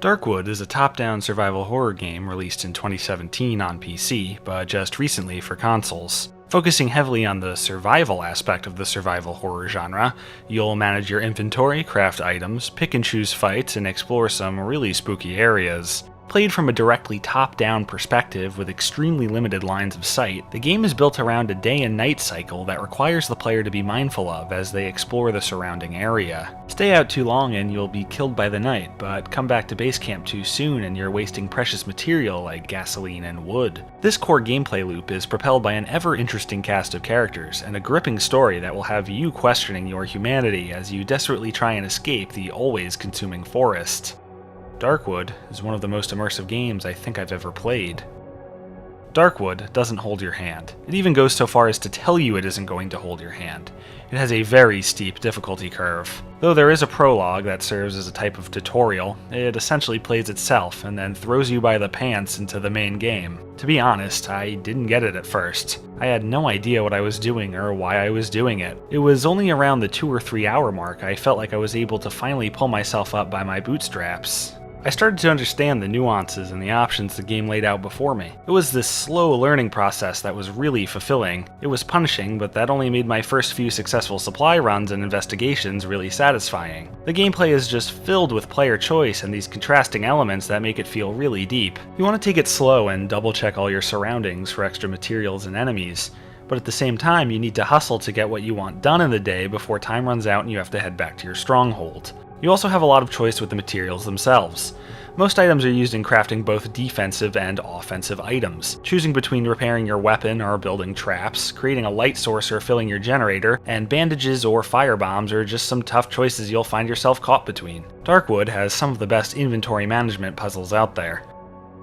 Darkwood is a top-down survival horror game released in 2017 on PC, but just recently for consoles. Focusing heavily on the survival aspect of the survival horror genre, you'll manage your inventory, craft items, pick and choose fights, and explore some really spooky areas. Played from a directly top-down perspective with extremely limited lines of sight, the game is built around a day and night cycle that requires the player to be mindful of as they explore the surrounding area. Stay out too long and you'll be killed by the night, but come back to base camp too soon and you're wasting precious material like gasoline and wood. This core gameplay loop is propelled by an ever-interesting cast of characters and a gripping story that will have you questioning your humanity as you desperately try and escape the always-consuming forest. Darkwood is one of the most immersive games I think I've ever played. Darkwood doesn't hold your hand. It even goes so far as to tell you it isn't going to hold your hand. It has a very steep difficulty curve. Though there is a prologue that serves as a type of tutorial, it essentially plays itself and then throws you by the pants into the main game. To be honest, I didn't get it at first. I had no idea what I was doing or why I was doing it. It was only around the 2 or 3 hour mark I felt like I was able to finally pull myself up by my bootstraps. I started to understand the nuances and the options the game laid out before me. It was this slow learning process that was really fulfilling. It was punishing, but that only made my first few successful supply runs and investigations really satisfying. The gameplay is just filled with player choice and these contrasting elements that make it feel really deep. You want to take it slow and double check all your surroundings for extra materials and enemies, but at the same time you need to hustle to get what you want done in the day before time runs out and you have to head back to your stronghold. You also have a lot of choice with the materials themselves. Most items are used in crafting both defensive and offensive items, choosing between repairing your weapon or building traps, creating a light source or filling your generator, and bandages or firebombs are just some tough choices you'll find yourself caught between. Darkwood has some of the best inventory management puzzles out there.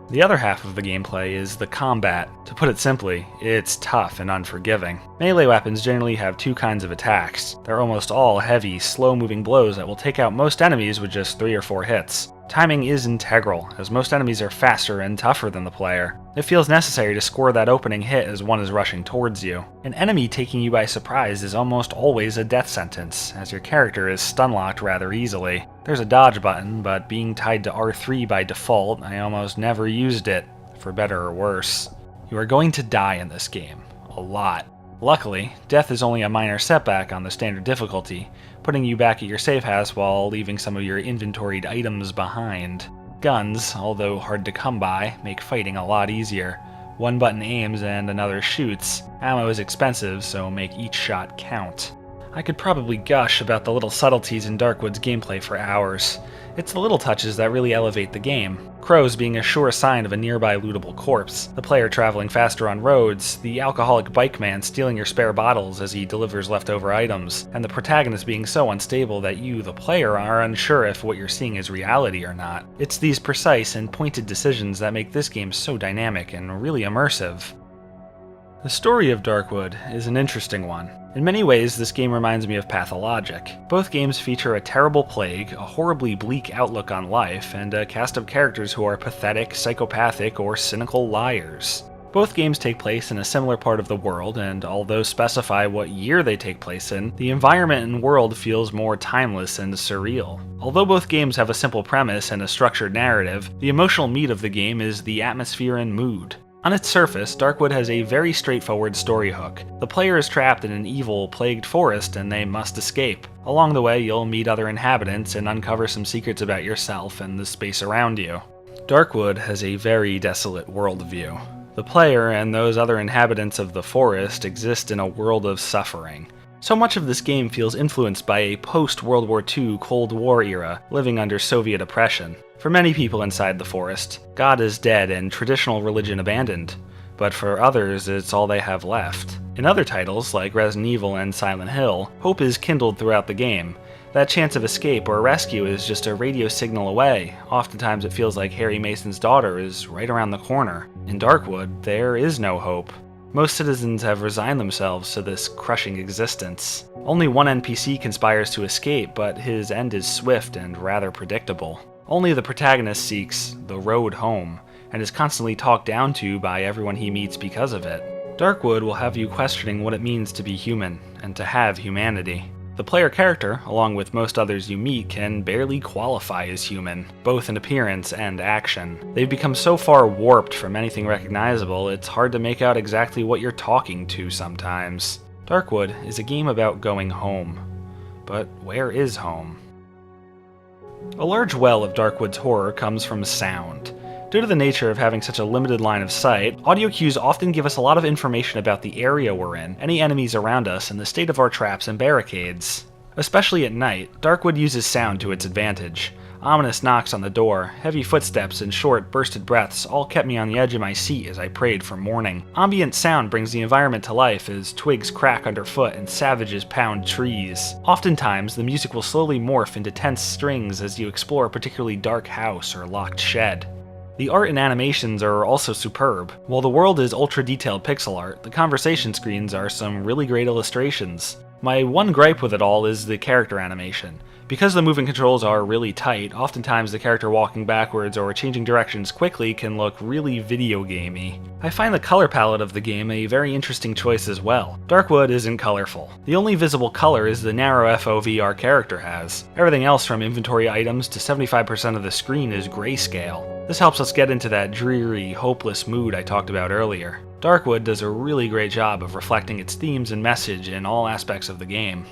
The other half of the gameplay is the combat. To put it simply, it's tough and unforgiving. Melee weapons generally have 2 kinds of attacks. They're almost all heavy, slow-moving blows that will take out most enemies with just 3 or 4 hits. Timing is integral, as most enemies are faster and tougher than the player. It feels necessary to score that opening hit as one is rushing towards you. An enemy taking you by surprise is almost always a death sentence, as your character is stun-locked rather easily. There's a dodge button, but being tied to R3 by default, I almost never used it, for better or worse. You are going to die in this game. A lot. Luckily, death is only a minor setback on the standard difficulty, putting you back at your safe house while leaving some of your inventoried items behind. Guns, although hard to come by, make fighting a lot easier. One button aims and another shoots. Ammo is expensive, so make each shot count. I could probably gush about the little subtleties in Darkwood's gameplay for hours. It's the little touches that really elevate the game. Crows being a sure sign of a nearby lootable corpse, the player traveling faster on roads, the alcoholic bike man stealing your spare bottles as he delivers leftover items, and the protagonist being so unstable that you, the player, are unsure if what you're seeing is reality or not. It's these precise and pointed decisions that make this game so dynamic and really immersive. The story of Darkwood is an interesting one. In many ways, this game reminds me of Pathologic. Both games feature a terrible plague, a horribly bleak outlook on life, and a cast of characters who are pathetic, psychopathic, or cynical liars. Both games take place in a similar part of the world, and although specify what year they take place in, the environment and world feels more timeless and surreal. Although both games have a simple premise and a structured narrative, the emotional meat of the game is the atmosphere and mood. On its surface, Darkwood has a very straightforward story hook. The player is trapped in an evil, plagued forest and they must escape. Along the way, you'll meet other inhabitants and uncover some secrets about yourself and the space around you. Darkwood has a very desolate worldview. The player and those other inhabitants of the forest exist in a world of suffering. So much of this game feels influenced by a post-World War II Cold War era, living under Soviet oppression. For many people inside the forest, God is dead and traditional religion abandoned, but for others it's all they have left. In other titles, like Resident Evil and Silent Hill, hope is kindled throughout the game. That chance of escape or rescue is just a radio signal away. Oftentimes it feels like Harry Mason's daughter is right around the corner. In Darkwood, there is no hope. Most citizens have resigned themselves to this crushing existence. Only one NPC conspires to escape, but his end is swift and rather predictable. Only the protagonist seeks the road home, and is constantly talked down to by everyone he meets because of it. Darkwood will have you questioning what it means to be human, and to have humanity. The player character, along with most others you meet, can barely qualify as human, both in appearance and action. They've become so far warped from anything recognizable, it's hard to make out exactly what you're talking to sometimes. Darkwood is a game about going home. But where is home? A large well of Darkwood's horror comes from sound. Due to the nature of having such a limited line of sight, audio cues often give us a lot of information about the area we're in, any enemies around us, and the state of our traps and barricades. Especially at night, Darkwood uses sound to its advantage. Ominous knocks on the door, heavy footsteps, and short, bursted breaths all kept me on the edge of my seat as I prayed for morning. Ambient sound brings the environment to life as twigs crack underfoot and savages pound trees. Oftentimes, the music will slowly morph into tense strings as you explore a particularly dark house or locked shed. The art and animations are also superb. While the world is ultra-detailed pixel art, the conversation screens are some really great illustrations. My one gripe with it all is the character animation. Because the movement controls are really tight, oftentimes the character walking backwards or changing directions quickly can look really video gamey. I find the color palette of the game a very interesting choice as well. Darkwood isn't colorful. The only visible color is the narrow FOV our character has. Everything else from inventory items to 75% of the screen is grayscale. This helps us get into that dreary, hopeless mood I talked about earlier. Darkwood does a really great job of reflecting its themes and message in all aspects of the game.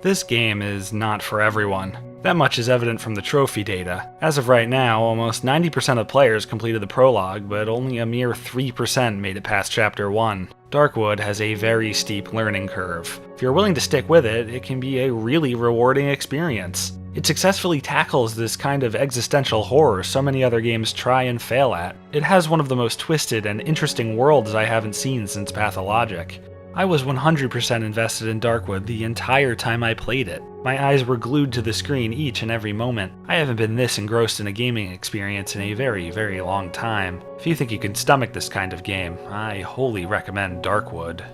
This game is not for everyone. That much is evident from the trophy data. As of right now, almost 90% of players completed the prologue, but only a mere 3% made it past Chapter 1. Darkwood has a very steep learning curve. If you're willing to stick with it, it can be a really rewarding experience. It successfully tackles this kind of existential horror so many other games try and fail at. It has one of the most twisted and interesting worlds I haven't seen since Pathologic. I was 100% invested in Darkwood the entire time I played it. My eyes were glued to the screen each and every moment. I haven't been this engrossed in a gaming experience in a very, very long time. If you think you can stomach this kind of game, I wholly recommend Darkwood.